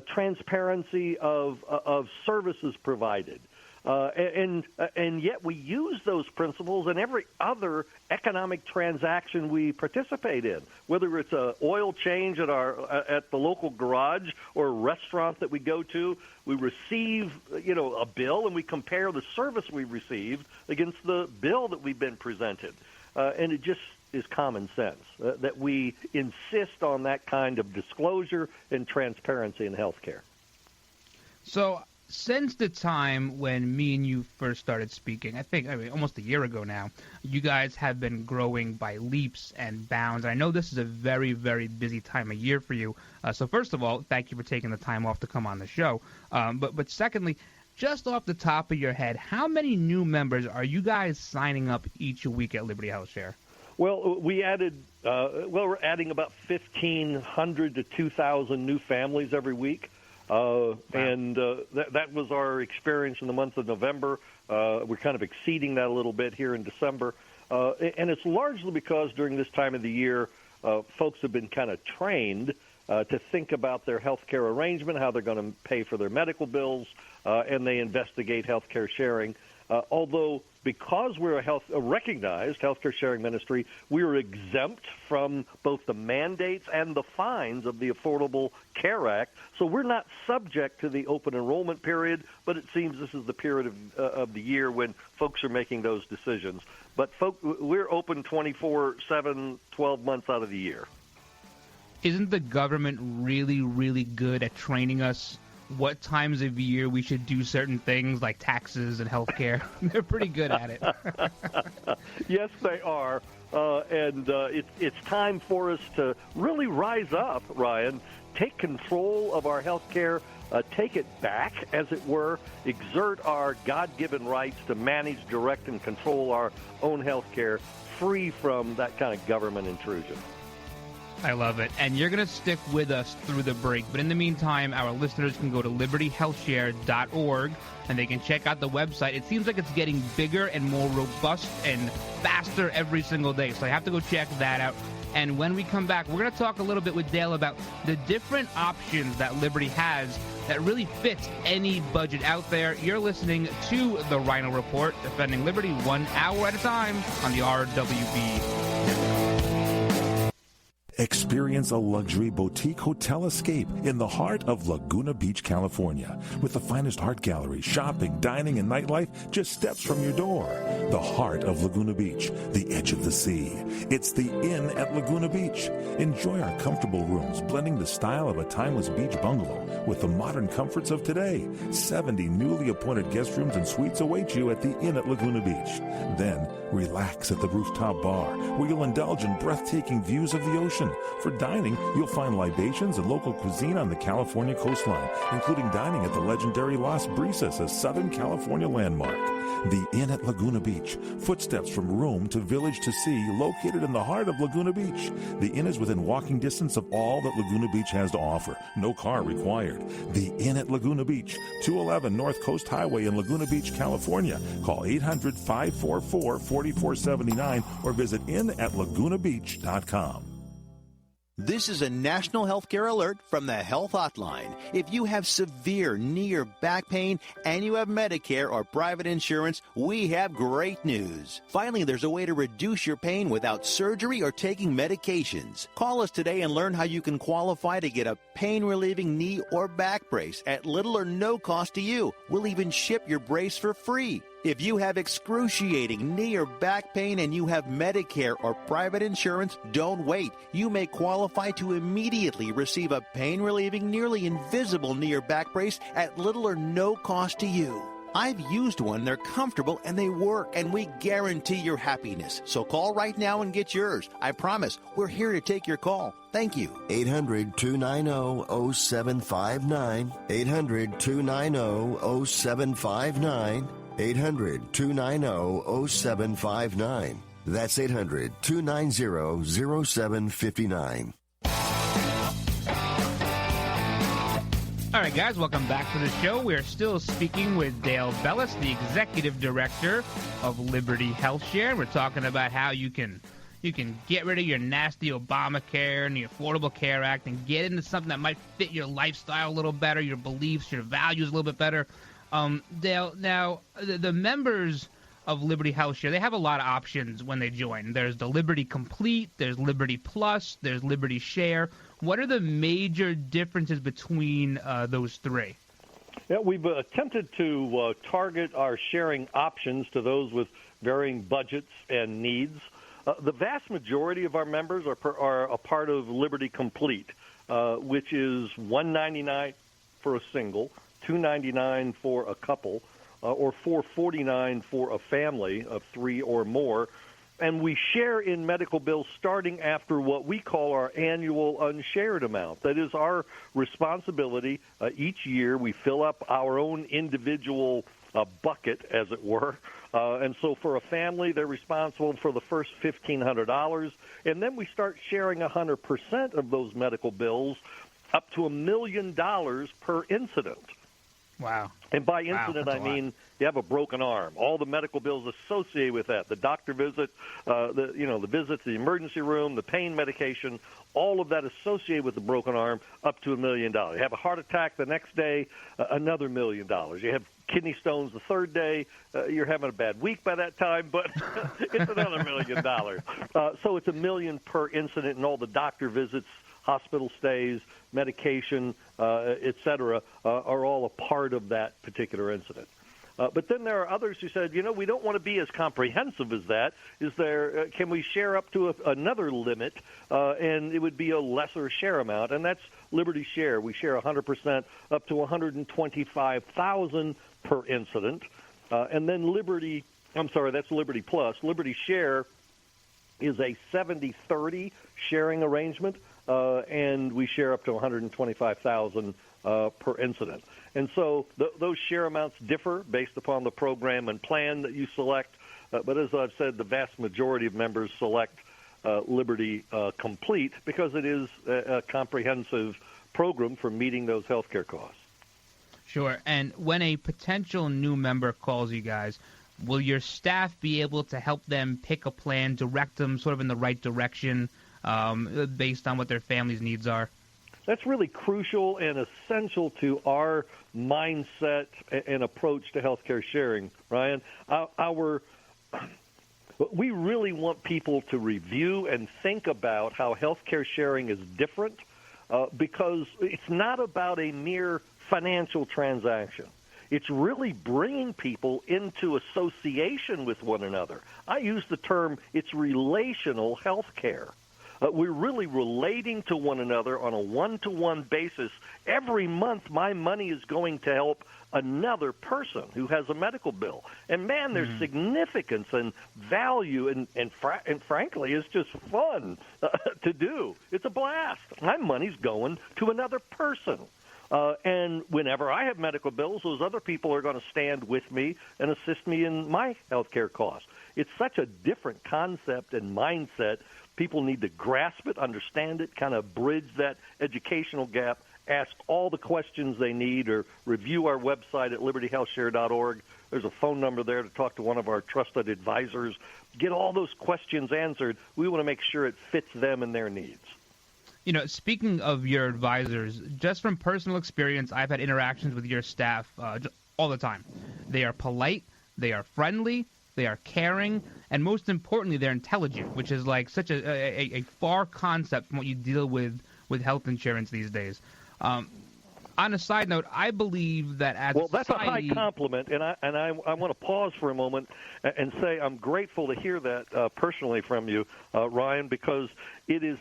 transparency of services provided, And yet we use those principles in every other economic transaction we participate in, whether it's an oil change at the local garage or a restaurant that we go to. We receive, a bill, and we compare the service we received against the bill that we've been presented. And it just is common sense that we insist on that kind of disclosure and transparency in healthcare. So since the time when me and you first started speaking, almost a year ago now, you guys have been growing by leaps and bounds. I know this is a very, very busy time of year for you. So first of all, thank you for taking the time off to come on the show. But secondly, just off the top of your head, how many new members are you guys signing up each week at Liberty Health Share? Well, we're adding about 1,500 to 2,000 new families every week. Wow. And that was our experience in the month of November. We're kind of exceeding that a little bit here in December. And it's largely because during this time of the year, folks have been kind of trained to think about their health care arrangement, how they're going to pay for their medical bills, and they investigate health care sharing. Although because we're a recognized healthcare sharing ministry, we are exempt from both the mandates and the fines of the Affordable Care Act. So we're not subject to the open enrollment period, but it seems this is the period of the year when folks are making those decisions. But we're open 24/7, 12 months out of the year. Isn't the government really, really good at training us what times of year we should do certain things like taxes and health care? They're pretty good at it. Yes, they are. And it's time for us to really rise up, Ryan, take control of our health care, take it back, as it were, exert our God-given rights to manage, direct, and control our own health care, free from that kind of government intrusion. I love it. And you're going to stick with us through the break. But in the meantime, our listeners can go to libertyhealthshare.org, and they can check out the website. It seems like it's getting bigger and more robust and faster every single day. So I have to go check that out. And when we come back, we're going to talk a little bit with Dale about the different options that Liberty has that really fits any budget out there. You're listening to the Ryno Report, defending liberty 1 hour at a time on the RWB Network. Experience a luxury boutique hotel escape in the heart of Laguna Beach, California, with the finest art gallery, shopping, dining, and nightlife just steps from your door. The heart of Laguna Beach, the edge of the sea. It's the Inn at Laguna Beach. Enjoy our comfortable rooms, blending the style of a timeless beach bungalow with the modern comforts of today. 70 newly appointed guest rooms and suites await you at the Inn at Laguna Beach. Then, relax at the rooftop bar, where you'll indulge in breathtaking views of the ocean. For dining, you'll find libations and local cuisine on the California coastline, including dining at the legendary Las Brisas, a Southern California landmark. The Inn at Laguna Beach, footsteps from room to village to sea, located in the heart of Laguna Beach. The Inn is within walking distance of all that Laguna Beach has to offer. No car required. The Inn at Laguna Beach, 211 North Coast Highway in Laguna Beach, California. Call 800-544-4479 or visit innatlagunabeach.com. This is a national healthcare alert from the Health Hotline. If you have severe knee or back pain and you have Medicare or private insurance, we have great news. Finally, there's a way to reduce your pain without surgery or taking medications. Call us today and learn how you can qualify to get a pain-relieving knee or back brace at little or no cost to you. We'll even ship your brace for free. If you have excruciating knee or back pain and you have Medicare or private insurance, don't wait. You may qualify to immediately receive a pain-relieving, nearly invisible knee or back brace at little or no cost to you. I've used one, they're comfortable, and they work, and we guarantee your happiness. So call right now and get yours. I promise, we're here to take your call. Thank you. 800-290-0759. 800-290-0759. 800-290-0759. That's 800-290-0759. All right, guys, welcome back to the show. We're still speaking with Dale Bellis, the Executive Director of Liberty Health Share. We're talking about how you can get rid of your nasty Obamacare and the Affordable Care Act and get into something that might fit your lifestyle a little better, your beliefs, your values a little bit better. Dale, now, the members of Liberty Health Share, they have a lot of options when they join. There's the Liberty Complete, there's Liberty Plus, there's Liberty Share. What are the major differences between those three? Yeah, we've attempted to target our sharing options to those with varying budgets and needs. The vast majority of our members are a part of Liberty Complete, which is $199 for a single, $299 for a couple, or $449 for a family of three or more. And we share in medical bills starting after what we call our annual unshared amount. That is our responsibility. Each year we fill up our own individual bucket, as it were. And so for a family, they're responsible for the first $1,500. And then we start sharing 100% of those medical bills up to $1 million per incident. Wow. And by incident, I mean you have a broken arm, all the medical bills associated with that, the doctor visit, the visits, the emergency room, the pain medication, all of that associated with the broken arm, up to $1 million. You have a heart attack the next day, another $1 million. You have kidney stones the third day, you're having a bad week by that time, but it's another $1 million. So it's $1 million per incident, and all the doctor visits, hospital stays, medication, et cetera, are all a part of that particular incident. But then there are others who said, we don't want to be as comprehensive as that. Can we share up to another limit, and it would be a lesser share amount? And that's Liberty Share. We share 100% up to $125,000 per incident. And then that's Liberty Plus. Liberty Share is a 70-30 sharing arrangement, and we share up to $125,000 per incident. And so those share amounts differ based upon the program and plan that you select. But as I've said, the vast majority of members select Liberty Complete because it is a comprehensive program for meeting those health care costs. Sure. And when a potential new member calls you guys, will your staff be able to help them pick a plan, direct them sort of in the right direction based on what their family's needs are? That's really crucial and essential to our mindset and approach to healthcare sharing, Ryan. We really want people to review and think about how healthcare sharing is different because it's not about a mere financial transaction. It's really bringing people into association with one another. I use the term, it's relational healthcare. We're really relating to one another on a one-to-one basis. Every month, my money is going to help another person who has a medical bill. And, man, there's significance and value, and frankly, it's just fun to do. It's a blast. My money's going to another person. And whenever I have medical bills, those other people are going to stand with me and assist me in my health care costs. It's such a different concept and mindset. People need to grasp it, understand it, kind of bridge that educational gap, ask all the questions they need, or review our website at libertyhealthshare.org. There's a phone number there to talk to one of our trusted advisors. Get all those questions answered. We want to make sure it fits them and their needs. Speaking of your advisors, just from personal experience, I've had interactions with your staff all the time. They are polite, they are friendly, they are caring, and most importantly, they're intelligent, which is like such a far concept from what you deal with health insurance these days. On a side note, I believe that as that's a high compliment, and I want to pause for a moment and say I'm grateful to hear that personally from you, Ryan, because it is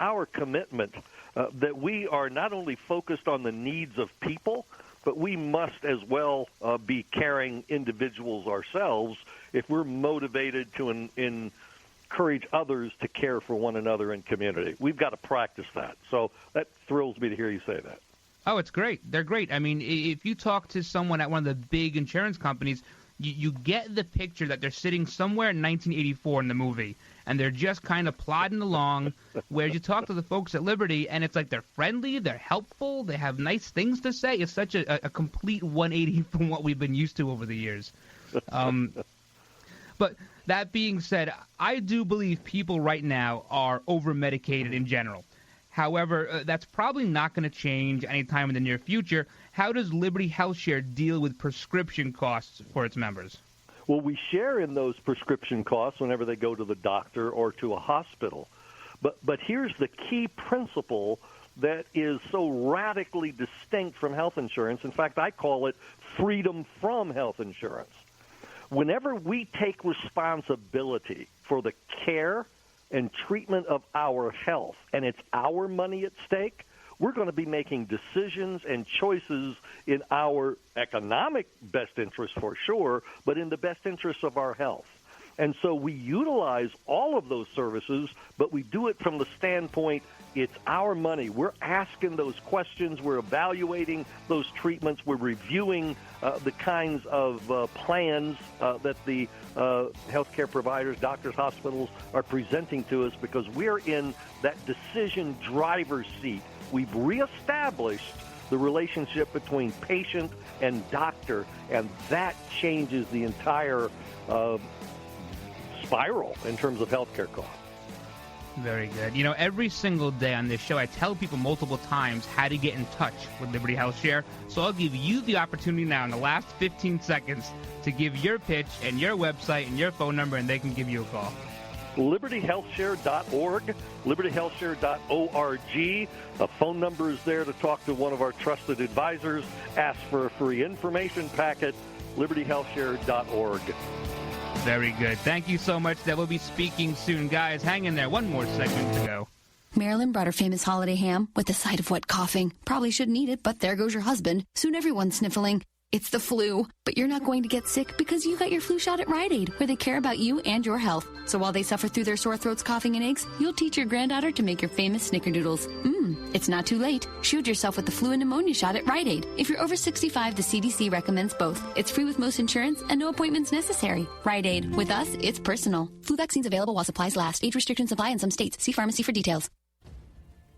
our commitment that we are not only focused on the needs of people, but we must as well be caring individuals ourselves if we're motivated to encourage others to care for one another in community. We've got to practice that. So that thrills me to hear you say that. Oh, it's great. They're great. I mean, if you talk to someone at one of the big insurance companies, you get the picture that they're sitting somewhere in 1984 in the movie, and they're just kind of plodding along, whereas you talk to the folks at Liberty, and it's like they're friendly, they're helpful, they have nice things to say. It's such a complete 180 from what we've been used to over the years. But that being said, I do believe people right now are over-medicated in general. However, that's probably not going to change anytime in the near future. How does Liberty HealthShare deal with prescription costs for its members? Well, we share in those prescription costs whenever they go to the doctor or to a hospital. But here's the key principle that is so radically distinct from health insurance. In fact, I call it freedom from health insurance. Whenever we take responsibility for the care and treatment of our health, and it's our money at stake, we're going to be making decisions and choices in our economic best interest for sure, but in the best interest of our health. And so we utilize all of those services, but we do it from the standpoint it's our money. We're asking those questions. We're evaluating those treatments. We're reviewing the kinds of plans that the healthcare providers, doctors, hospitals are presenting to us because we're in that decision driver's seat. We've reestablished the relationship between patient and doctor, and that changes the entire spiral in terms of healthcare costs. Very good. You know, every single day on this show, I tell people multiple times how to get in touch with Liberty HealthShare. So I'll give you the opportunity now in the last 15 seconds to give your pitch and your website and your phone number, and they can give you a call. LibertyHealthShare.org, LibertyHealthShare.org. A phone number is there to talk to one of our trusted advisors. Ask for a free information packet, LibertyHealthShare.org. Very good. Thank you so much. That will be speaking soon. Guys, hang in there. One more segment to go. Marilyn brought her famous holiday ham with a side of wet coughing. Probably shouldn't eat it, but there goes your husband. Soon everyone's sniffling. It's the flu, but you're not going to get sick because you got your flu shot at Rite Aid, where they care about you and your health. So while they suffer through their sore throats, coughing, and aches, you'll teach your granddaughter to make your famous snickerdoodles. It's not too late. Shield yourself with the flu and pneumonia shot at Rite Aid. If you're over 65, the CDC recommends both. It's free with most insurance and no appointments necessary. Rite Aid. With us, it's personal. Flu vaccines available while supplies last. Age restrictions apply in some states. See pharmacy for details.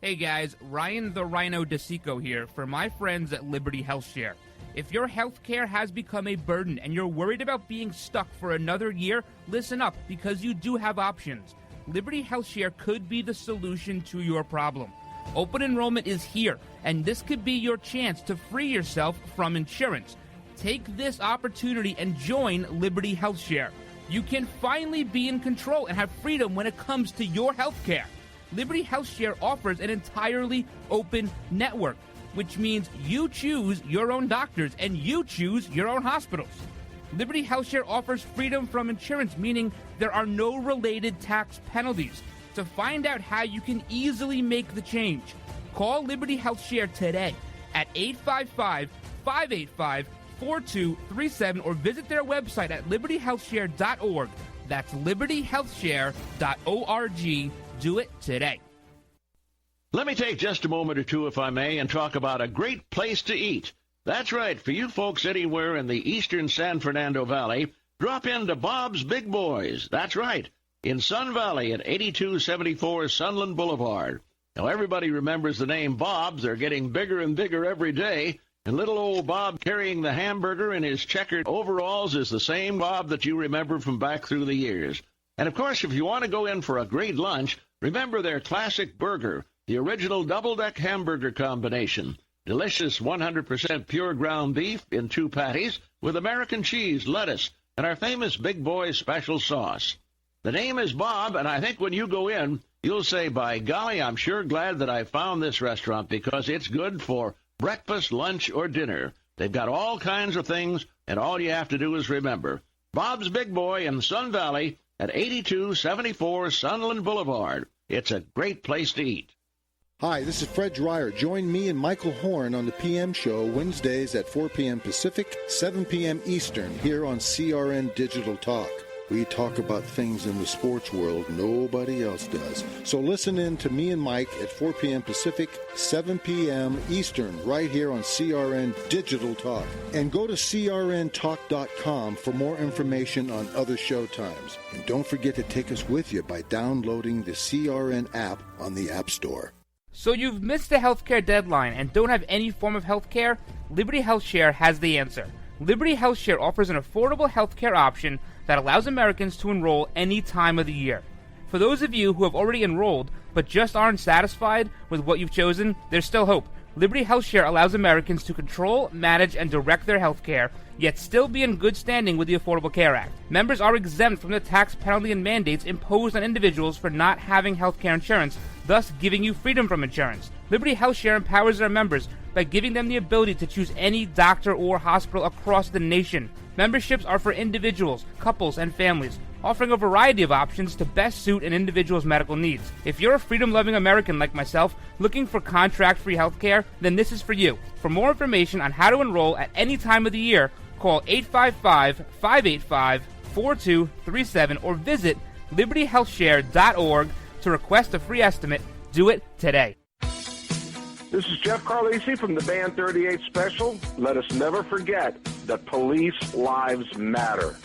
Hey guys, Ryan the Ryno DeSico here for my friends at Liberty HealthShare. If your health care has become a burden and you're worried about being stuck for another year, listen up, because you do have options. Liberty HealthShare could be the solution to your problem. Open enrollment is here, and this could be your chance to free yourself from insurance. Take this opportunity and join Liberty HealthShare. You can finally be in control and have freedom when it comes to your health care. Liberty HealthShare offers an entirely open network, which means you choose your own doctors and you choose your own hospitals. Liberty HealthShare offers freedom from insurance, meaning there are no related tax penalties. To find out how you can easily make the change, call Liberty HealthShare today at 855-585-4237 or visit their website at libertyhealthshare.org. That's libertyhealthshare.org. Do it today. Let me take just a moment or two, if I may, and talk about a great place to eat. That's right. For you folks anywhere in the eastern San Fernando Valley, drop into Bob's Big Boys. That's right. In Sun Valley at 8274 Sunland Boulevard. Now, everybody remembers the name Bob's. They're getting bigger and bigger every day. And little old Bob carrying the hamburger in his checkered overalls is the same Bob that you remember from back through the years. And, of course, if you want to go in for a great lunch, remember their classic burger, the original double-deck hamburger combination. Delicious 100% pure ground beef in 2 patties with American cheese, lettuce, and our famous Big Boy special sauce. The name is Bob, and I think when you go in, you'll say, by golly, I'm sure glad that I found this restaurant because it's good for breakfast, lunch, or dinner. They've got all kinds of things, and all you have to do is remember. Bob's Big Boy in Sun Valley at 8274 Sunland Boulevard. It's a great place to eat. Hi, this is Fred Dreyer. Join me and Michael Horn on the PM show Wednesdays at 4 p.m. Pacific, 7 p.m. Eastern, here on CRN Digital Talk. We talk about things in the sports world nobody else does. So listen in to me and Mike at 4 p.m. Pacific, 7 p.m. Eastern, right here on CRN Digital Talk. And go to crntalk.com for more information on other show times. And don't forget to take us with you by downloading the CRN app on the App Store. So you've missed the healthcare deadline and don't have any form of healthcare? Liberty HealthShare has the answer. Liberty HealthShare offers an affordable healthcare option that allows Americans to enroll any time of the year. For those of you who have already enrolled but just aren't satisfied with what you've chosen, there's still hope. Liberty HealthShare allows Americans to control, manage, and direct their health care, yet still be in good standing with the Affordable Care Act. Members are exempt from the tax penalty and mandates imposed on individuals for not having health care insurance, thus giving you freedom from insurance. Liberty HealthShare empowers their members by giving them the ability to choose any doctor or hospital across the nation. Memberships are for individuals, couples, and families, offering a variety of options to best suit an individual's medical needs. If you're a freedom-loving American like myself, looking for contract-free health care, then this is for you. For more information on how to enroll at any time of the year, call 855-585-4237 or visit libertyhealthshare.org to request a free estimate. Do it today. This is Jeff Carlisi from the Band 38 Special. Let us never forget that police lives matter.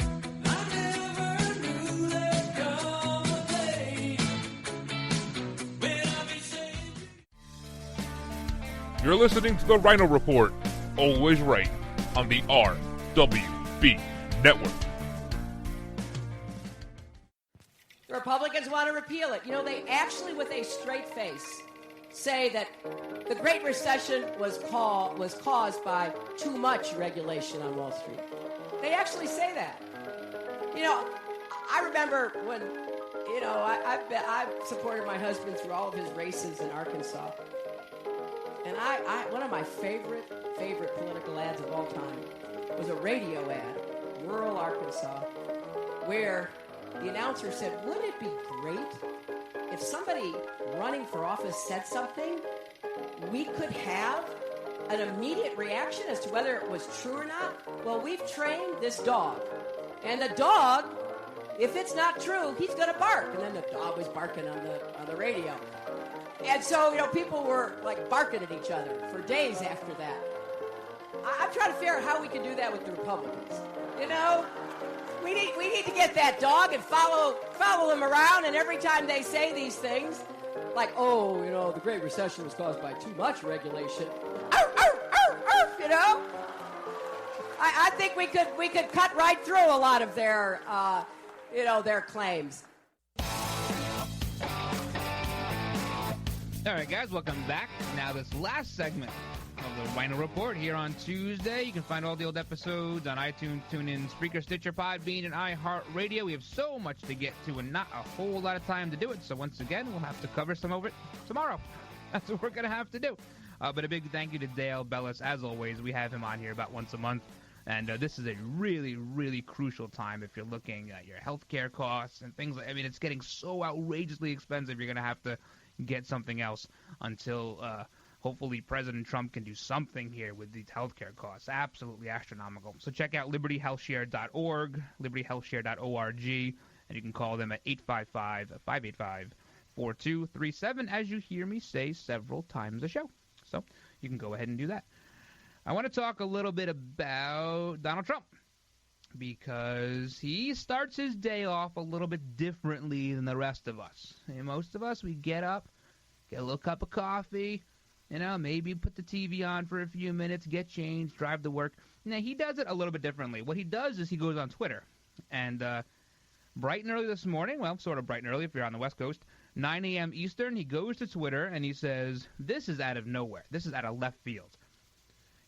You're listening to the Ryno Report, always right, on the RWB Network. The Republicans want to repeal it. You know, they actually, with a straight face, say that the Great Recession was caused by too much regulation on Wall Street. They actually say that. You know, I remember when, you know, I've supported my husband through all of his races in Arkansas. And one of my favorite political ads of all time was a radio ad, rural Arkansas, where the announcer said, wouldn't it be great if somebody running for office said something, we could have an immediate reaction as to whether it was true or not? Well, we've trained this dog. And the dog, if it's not true, he's going to bark. And then the dog was barking on the radio. And so, you know, people were like barking at each other for days after that. I'm trying to figure out how we can do that with the Republicans. You know, we need to get that dog and follow them around, and every time they say these things, like, oh, you know, the Great Recession was caused by too much regulation. Arf, arf, arf, arf, you know? I think we could cut right through a lot of their their claims. All right, guys, welcome back. Now, this last segment of the Ryno Report here on Tuesday. You can find all the old episodes on iTunes, TuneIn, Spreaker, Stitcher, Podbean, and iHeartRadio. We have so much to get to and not a whole lot of time to do it. So once again, we'll have to cover some of it tomorrow. That's what we're going to have to do. But a big thank you to Dale Bellis. As always, we have him on here about once a month. And this is a really, really crucial time if you're looking at your health care costs and things like, I mean, it's getting so outrageously expensive. You're going to have to get something else until hopefully President Trump can do something here with these healthcare costs. Absolutely astronomical. So check out libertyhealthshare.org, libertyhealthshare.org, and you can call them at 855-585-4237, as you hear me say several times a show. So you can go ahead and do that. I want to talk a little bit about Donald Trump, because he starts his day off a little bit differently than the rest of us. And most of us, we get up, get a little cup of coffee, you know, maybe put the TV on for a few minutes, get changed, drive to work. Now, he does it a little bit differently. What he does is he goes on Twitter. And bright and early this morning, well, sort of bright and early if you're on the West Coast, 9 a.m. Eastern, he goes to Twitter and he says, this is out of nowhere. This is out of left field.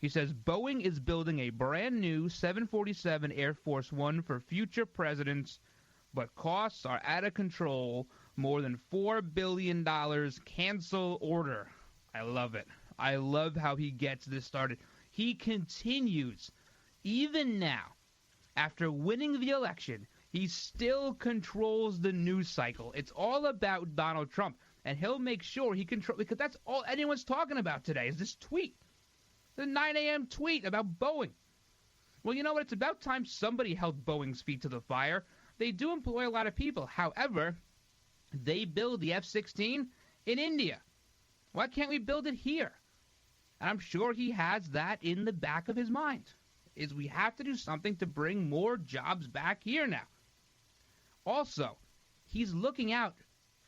He says, Boeing is building a brand new 747 Air Force One for future presidents, but costs are out of control. More than $4 billion. Cancel order. I love it. I love how he gets this started. He continues, even now, after winning the election, he still controls the news cycle. It's all about Donald Trump, and he'll make sure he controls, because that's all anyone's talking about today is this tweet. The 9 a.m. tweet about Boeing. Well, you know what? It's about time somebody held Boeing's feet to the fire. They do employ a lot of people. However, they build the F-16 in India. Why can't we build it here? And I'm sure he has that in the back of his mind, is we have to do something to bring more jobs back here now. Also, he's looking out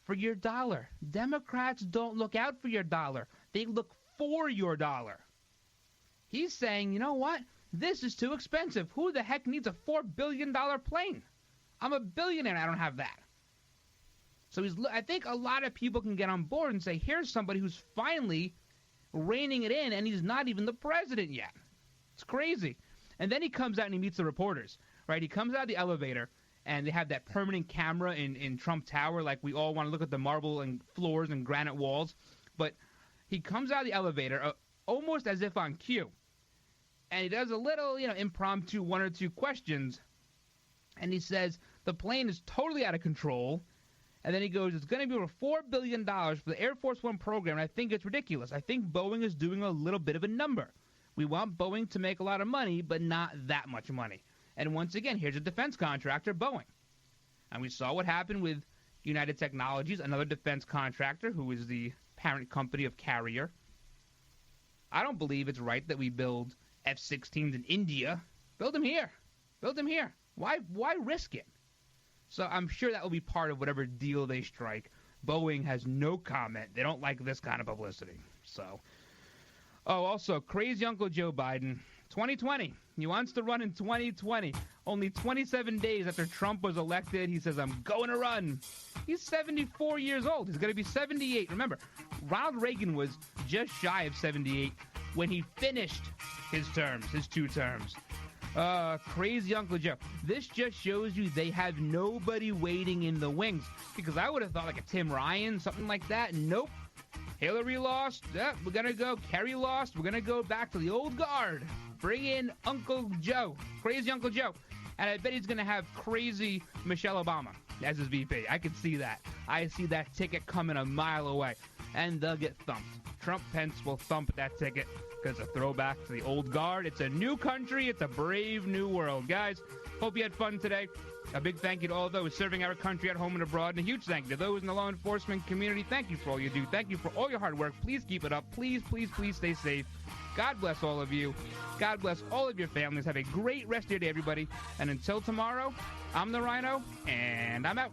for your dollar. Democrats don't look out for your dollar. They look for your dollar. He's saying, you know what? This is too expensive. Who the heck needs a $4 billion plane? I'm a billionaire and I don't have that. So I think a lot of people can get on board and say, here's somebody who's finally reining it in, and he's not even the president yet. It's crazy. And then he comes out and he meets the reporters, right? He comes out of the elevator, and they have that permanent camera in Trump Tower, like we all want to look at the marble and floors and granite walls. But he comes out of the elevator almost as if on cue, and he does a little, impromptu 1 or 2 questions, and he says the plane is totally out of control. And then he goes, it's going to be over $4 billion for the Air Force One program, and I think it's ridiculous. I think Boeing is doing a little bit of a number. We want Boeing to make a lot of money, but not that much money. And once again, here's a defense contractor, Boeing. And we saw what happened with United Technologies, another defense contractor who is the parent company of Carrier. I don't believe it's right that we build F-16s in India. Build them here. Build them here. Why risk it? So I'm sure that will be part of whatever deal they strike. Boeing has no comment. They don't like this kind of publicity. So, also, crazy Uncle Joe Biden, 2020. He wants to run in 2020. Only 27 days after Trump was elected, he says, I'm going to run. He's 74 years old. He's going to be 78. Remember, Ronald Reagan was just shy of 78 when he finished his 2 terms. Crazy Uncle Joe. This just shows you they have nobody waiting in the wings. Because I would have thought like a Tim Ryan, something like that. Nope. Hillary lost. We're going to go. Kerry lost. We're going to go back to the old guard. Bring in Uncle Joe. Crazy Uncle Joe. And I bet he's going to have crazy Michelle Obama as his VP. I can see that. I see that ticket coming a mile away. And they'll get thumped. Trump Pence will thump that ticket. Because it's a throwback to the old guard. It's a new country. It's a brave new world. Guys, hope you had fun today. A big thank you to all those serving our country at home and abroad. And a huge thank you to those in the law enforcement community. Thank you for all you do. Thank you for all your hard work. Please keep it up. Please, please, please stay safe. God bless all of you. God bless all of your families. Have a great rest of your day, everybody. And until tomorrow, I'm the Ryno, and I'm out.